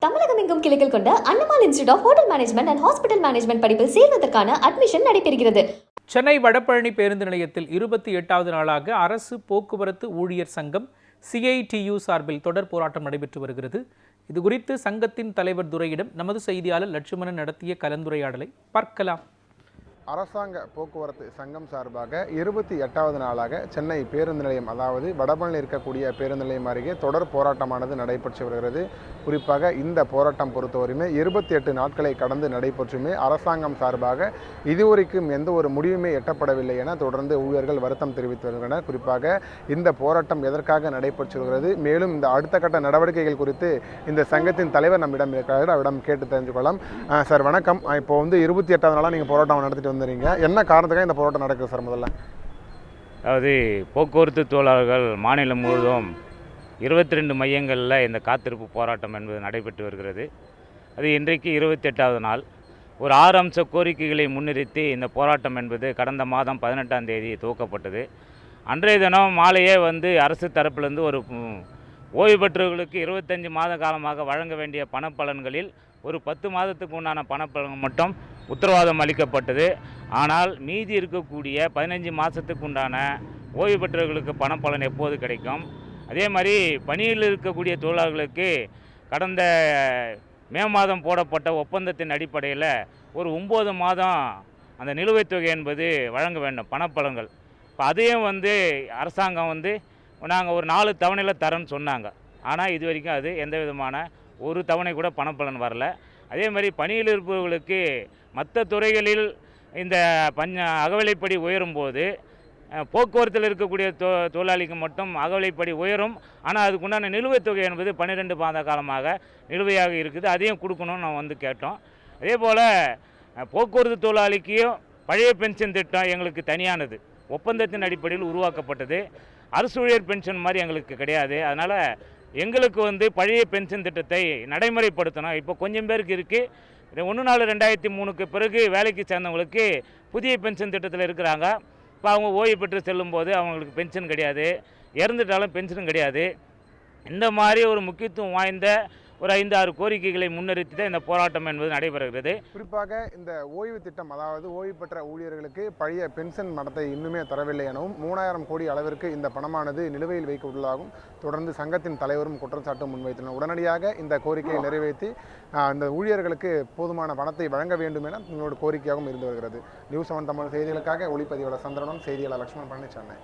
தமிழகம் எங்கும் கிளைகள் கொண்ட Annamal institute of hotel management and hospital management படிப்பில் சேர்வதற்கான அட்மிஷன் நடைபெறுகிறது. சென்னை வடபழனி பேருந்து நிலையத்தில் 28வது நாளாக அரசு போக்குவரத்து ஊழியர் சங்கம் CITU சார்பில் தொடர் போராட்டம் நடைபெற்று வருகிறது. இதுகுறித்து சங்கத்தின் தலைவர் துரையிடம் நமது செய்தியாளர் லட்சுமணன் நடத்திய கலந்துரையாடலை பார்க்கலாம். அரசாங்க போக்குவரத்து சங்கம் சார்பாக 28வது நாளாக சென்னை பேருந்து நிலையம், அதாவது வடபழனியில் இருக்கக்கூடிய பேருந்து நிலையம் அருகே தொடர் போராட்டமானது நடைபெற்று வருகிறது. குறிப்பாக இந்த போராட்டம் பொறுத்தவரையுமே 28 நாட்களை கடந்து நடைபெற்றுமே அரசாங்கம் சார்பாக இதுவரைக்கும் எந்த ஒரு முடிவுமே எட்டப்படவில்லை என தொடர்ந்து ஊழியர்கள் வருத்தம் தெரிவித்து வருகின்றனர். குறிப்பாக இந்த போராட்டம் எதற்காக நடைபெற்று வருகிறது, மேலும் இந்த அடுத்த கட்ட நடவடிக்கைகள் குறித்து இந்த சங்கத்தின் தலைவர் நம்மிடம் இருக்கிறார்கள், அவரிடம் கேட்டு தெரிஞ்சுக்கொள்ளலாம். சார் வணக்கம். இப்போ 28வது நாளாக நீங்கள் போராட்டம் நடத்திட்டு வந்துறீங்க, என்ன காரணத்துக்காக இந்த போராட்டம் நடக்குது சார்? முதல்ல அதாவது போக்குவரத்து தொழிலாளர்கள் மாநிலம் முழுவதும் 22 மையங்களில் இந்த காத்திருப்பு போராட்டம் என்பது நடைபெற்று வருகிறது. அது இன்றைக்கு 28வது நாள். ஒரு 6 அம்ச கோரிக்கைகளை முன்னிறுத்தி இந்த போராட்டம் என்பது கடந்த மாதம் 18ஆம் தேதி துவக்கப்பட்டது. அன்றைய தினம் மாலையே அரசு தரப்பிலிருந்து ஒரு ஓய்வு பெற்றவர்களுக்கு 25 மாத காலமாக வழங்க வேண்டிய பணப்பலன்களில் ஒரு 10 மாதத்துக்கு உண்டான பணப்பலன் மட்டும் உத்தரவாதம் அளிக்கப்பட்டது. ஆனால் மீதி இருக்கக்கூடிய 15 மாதத்துக்கு உண்டான ஓய்வு பெற்றவர்களுக்கு பணப்பலன் எப்போது கிடைக்கும்? அதே மாதிரி பணியில் இருக்கக்கூடிய தொழிலாளர்களுக்கு கடந்த மே மாதம் போடப்பட்ட ஒப்பந்தத்தின் அடிப்படையில் ஒரு 9 மாதம் அந்த நிலுவைத் தொகை என்பது வழங்க வேண்டும் பணப்பலன்கள். இப்போ அதையும் அரசாங்கம் நாங்கள் ஒரு 4 தவணையில் தரேன்னு சொன்னாங்க. ஆனால் இது வரைக்கும் அது எந்த விதமான ஒரு தவணை கூட பணப்பலன் வரல. அதே மாதிரி பணியில் இருப்பவர்களுக்கு மற்ற துறைகளில் இந்த அகவிலைப்படி உயரும்போது போக்குவரத்தில் இருக்கக்கூடிய தொழிலாளிக்கு மட்டும் அகவிலைப்படி உயரும். ஆனால் அதுக்குண்டான நிலுவைத் தொகை என்பது 12 மாத காலமாக நிலுவையாக இருக்குது, அதையும் கொடுக்கணும்னு நான் கேட்டோம். அதே போல் போக்குவரத்து தொழிலாளிக்கும் பழைய பென்ஷன் திட்டம் எங்களுக்கு தனியானது, ஒப்பந்தத்தின் அடிப்படையில் உருவாக்கப்பட்டது. அரசு ஊழியர் பென்ஷன் மாதிரி எங்களுக்கு கிடையாது. அதனால் எங்களுக்கு பழைய பென்ஷன் திட்டத்தை நடைமுறைப்படுத்தணும். இப்போ கொஞ்சம் பேருக்கு இருக்குது. 1/4/2003க்கு பிறகு வேலைக்கு சேர்ந்தவங்களுக்கு புதிய பென்ஷன் திட்டத்தில் இருக்கிறாங்க. இப்போ அவங்க ஓய்வு பெற்று செல்லும்போது அவங்களுக்கு பென்ஷன் கிடையாது, இறந்துட்டாலும் பென்ஷனும் கிடையாது. இந்த மாதிரி ஒரு முக்கியத்துவம் வாய்ந்த ஒரு 5-6 கோரிக்கைகளை முன்னிறுத்தி தான் இந்த போராட்டம் என்பது நடைபெறுகிறது. குறிப்பாக இந்த ஓய்வு திட்டம், அதாவது ஓய்வு பெற்ற ஊழியர்களுக்கு பழைய பென்ஷன் பணத்தை இன்னுமே தரவில்லை எனவும் 3000 கோடி அளவிற்கு இந்த பணமானது நிலுவையில் வைக்க உள்ளதாகவும் தொடர்ந்து சங்கத்தின் தலைவரும் குற்றச்சாட்டு முன்வைத்தனர். உடனடியாக இந்த கோரிக்கையை நிறைவேற்றி இந்த ஊழியர்களுக்கு போதுமான பணத்தை வழங்க வேண்டும் என உங்களோட கோரிக்கையாகவும் இருந்து வருகிறது. நியூஸ் 7 தமிழ் செய்திகளுக்காக ஒளிப்பதிவாளர் சந்திரனும், செய்தியாளர் லட்சுமணன், சென்னை.